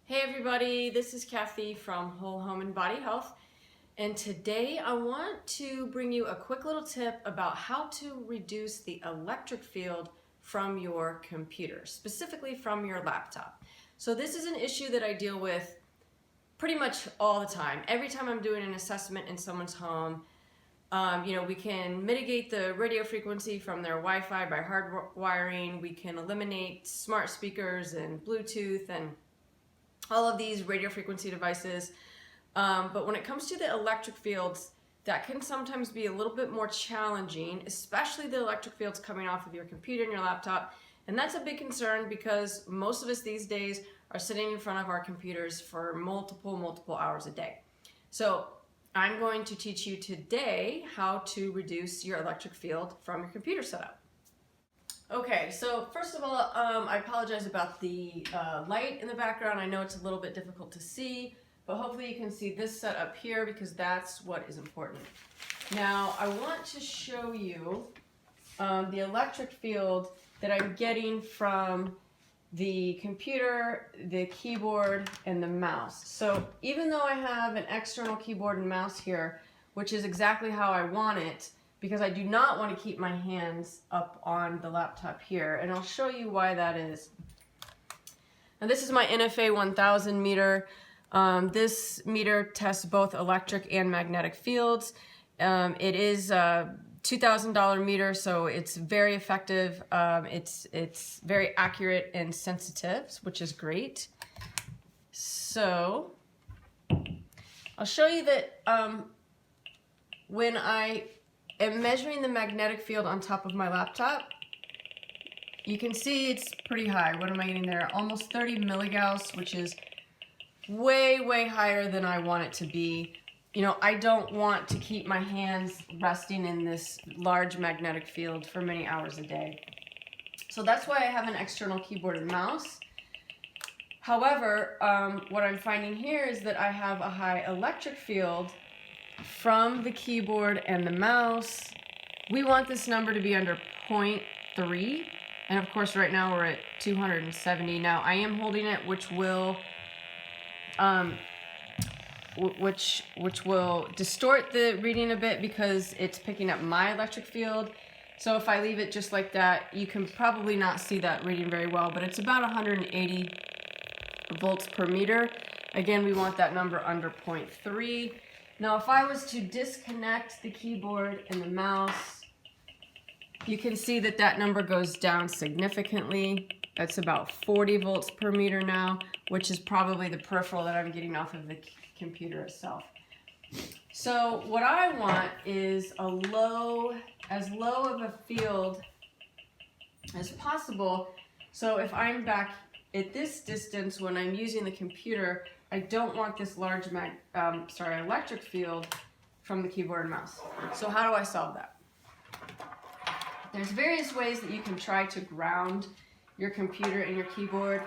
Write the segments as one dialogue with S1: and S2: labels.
S1: Hey everybody, this is Cathy from Whole Home and Body Health, and today I want to bring you a quick little tip about how to reduce the electric field from your computer, specifically from your laptop. So this is an issue that I deal with pretty much all the time. Every time I'm doing an assessment in someone's home, we can mitigate the radio frequency from their Wi-Fi by hardwiring. We can eliminate smart speakers and Bluetooth and all of these radio frequency devices. But when it comes to the electric fields, that can sometimes be a little bit more challenging, especially the electric fields coming off of your computer and your laptop. And that's a big concern because most of us these days are sitting in front of our computers for multiple hours a day. So I'm going to teach you today how to reduce your electric field from your computer setup. Okay, so first of all, I apologize about the light in the background. I know it's a little bit difficult to see, but hopefully you can see this setup here because that's what is important. Now, I want to show you the electric field that I'm getting from the computer, the keyboard, and the mouse. So even though I have an external keyboard and mouse here, which is exactly how I want it, because I do not want to keep my hands up on the laptop here, and I'll show you why that is. Now this is my NFA 1000 meter. This meter tests both electric and magnetic fields. It is a $2,000 meter, so it's very effective. It's very accurate and sensitive, which is great. So I'll show you that when I am measuring the magnetic field on top of my laptop, you can see it's pretty high. What am I getting there? Almost 30 milligauss, which is way higher than I want it to be. You know, I don't want to keep my hands resting in this large magnetic field for many hours a day. So that's why I have an external keyboard and mouse. However, what I'm finding here is that I have a high electric field from the keyboard and the mouse. We want this number to be under 0.3, and of course right now we're at 270. Now I am holding it, which will distort the reading a bit because it's picking up my electric field. So if I leave it just like that, you can probably not see that reading very well, but it's about 180 volts per meter. Again, we want that number under 0.3. Now, if I was to disconnect the keyboard and the mouse, you can see that that number goes down significantly. That's about 40 volts per meter now, which is probably the peripheral that I'm getting off of the computer itself. So what I want is as low of a field as possible. So if I'm back at this distance when I'm using the computer, I don't want this large electric field from the keyboard and mouse. So how do I solve that? There's various ways that you can try to ground your computer and your keyboard.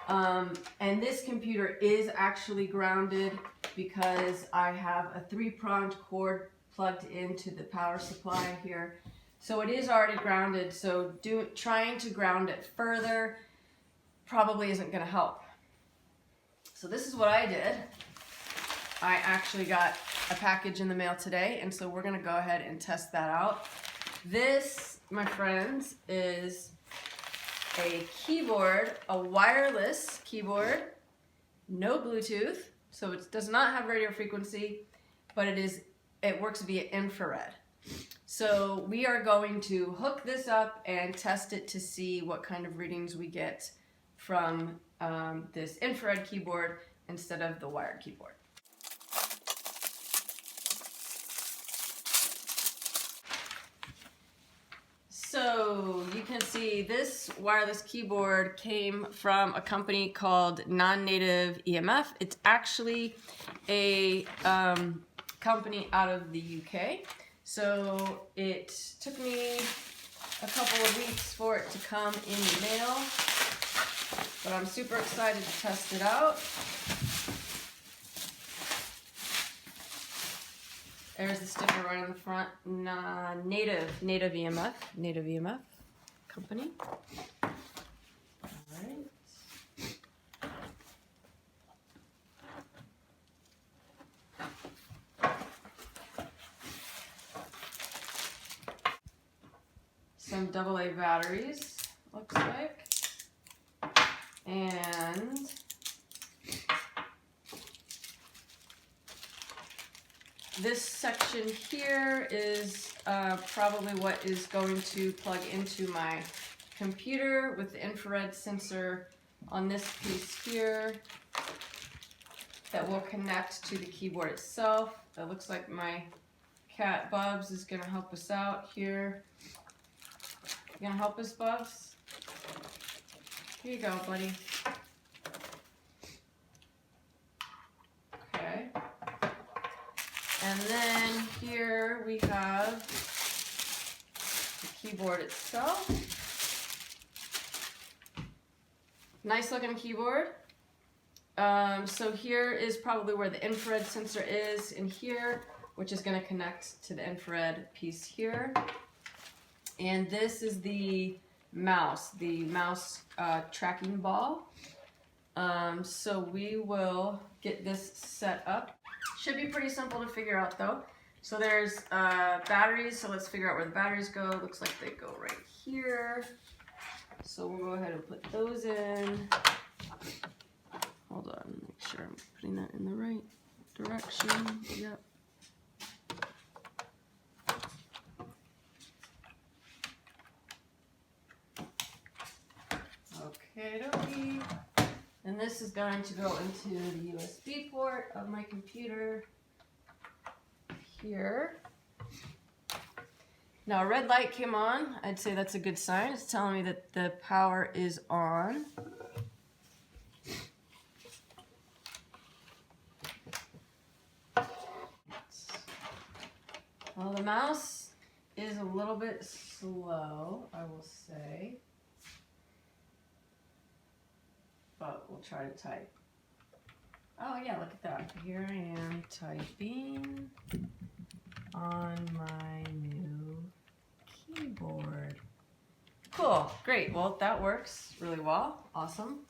S1: And this computer is actually grounded because I have a 3-pronged cord plugged into the power supply here. So it is already grounded, so trying to ground it further probably isn't going to help. So this is what I did. I actually got a package in the mail today, and so we're going to go ahead and test that out. This, my friends, is a keyboard, a wireless keyboard, no Bluetooth, so it does not have radio frequency, but it works via infrared. So we are going to hook this up and test it to see what kind of readings we get from this infrared keyboard instead of the wired keyboard. So you can see this wireless keyboard came from a company called Non-Native EMF. It's actually a company out of the UK. So it took me a couple of weeks for it to come in the mail, but I'm super excited to test it out. There's the sticker right on the front. Native EMF company. All right. some AA batteries, looks like. And this section here is probably what is going to plug into my computer with the infrared sensor on this piece here that will connect to the keyboard itself. That looks like my cat Bubs is going to help us out here. You gonna help us, Bubs? Here you go, buddy. Okay. And then here we have the keyboard itself. Nice looking keyboard. So here is probably where the infrared sensor is in here, which is going to connect to the infrared piece here. And this is the mouse tracking ball. So we will get this set up. Should be pretty simple to figure out though. So there's batteries, so let's figure out where the batteries go. Looks like they go right here. So we'll go ahead and put those in. Hold on, make sure I'm putting that in the right direction. Yep. Okay, and this is going to go into the USB port of my computer here. Now a red light came on. I'd say that's a good sign. It's telling me that the power is on. Well, the mouse is a little bit slow, I will say. But we'll try to type. Oh yeah, look at that. Here I am typing on my new keyboard. Cool, great. Well, that works really well. Awesome.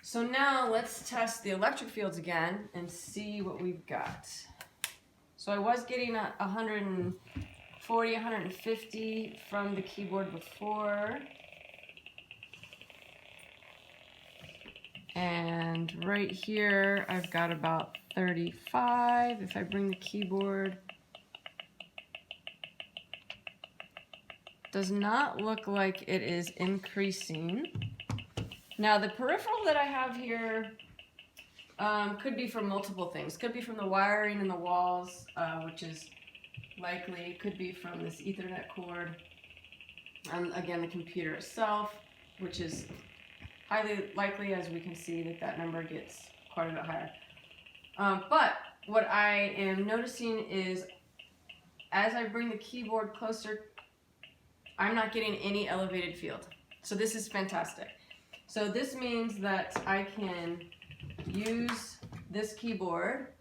S1: So now let's test the electric fields again and see what we've got. So I was getting 140, 150 from the keyboard before. And right here, I've got about 35. If I bring the keyboard, does not look like it is increasing. Now the peripheral that I have here could be from multiple things. Could be from the wiring in the walls, which is likely. Could be from this Ethernet cord. Again, the computer itself, which is highly likely, as we can see that number gets quite a bit higher. But what I am noticing is as I bring the keyboard closer, I'm not getting any elevated field. So this is fantastic. So this means that I can use this keyboard,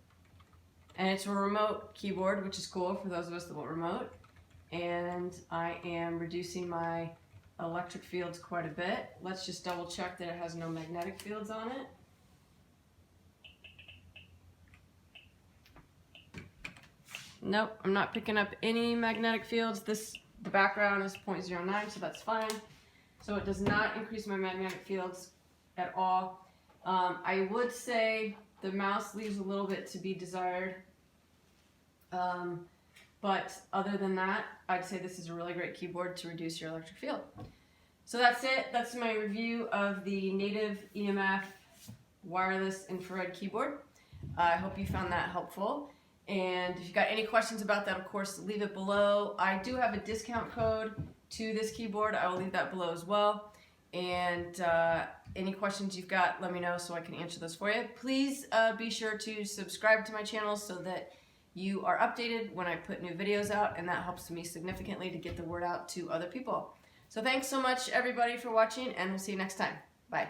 S1: and it's a remote keyboard, which is cool for those of us that want remote. And I am reducing my electric fields quite a bit. Let's just double check that it has no magnetic fields on it. Nope, I'm not picking up any magnetic fields. The background is 0.09, so that's fine. So it does not increase my magnetic fields at all. I would say the mouse leaves a little bit to be desired. But other than that, I'd say this is a really great keyboard to reduce your electric field. So that's it. That's my review of the Native EMF wireless infrared keyboard. I hope you found that helpful. And if you've got any questions about that, of course, leave it below. I do have a discount code to this keyboard. I will leave that below as well. And any questions you've got, let me know so I can answer those for you. Please be sure to subscribe to my channel so that you are updated when I put new videos out, and that helps me significantly to get the word out to other people. So thanks so much, everybody, for watching, and we'll see you next time. Bye.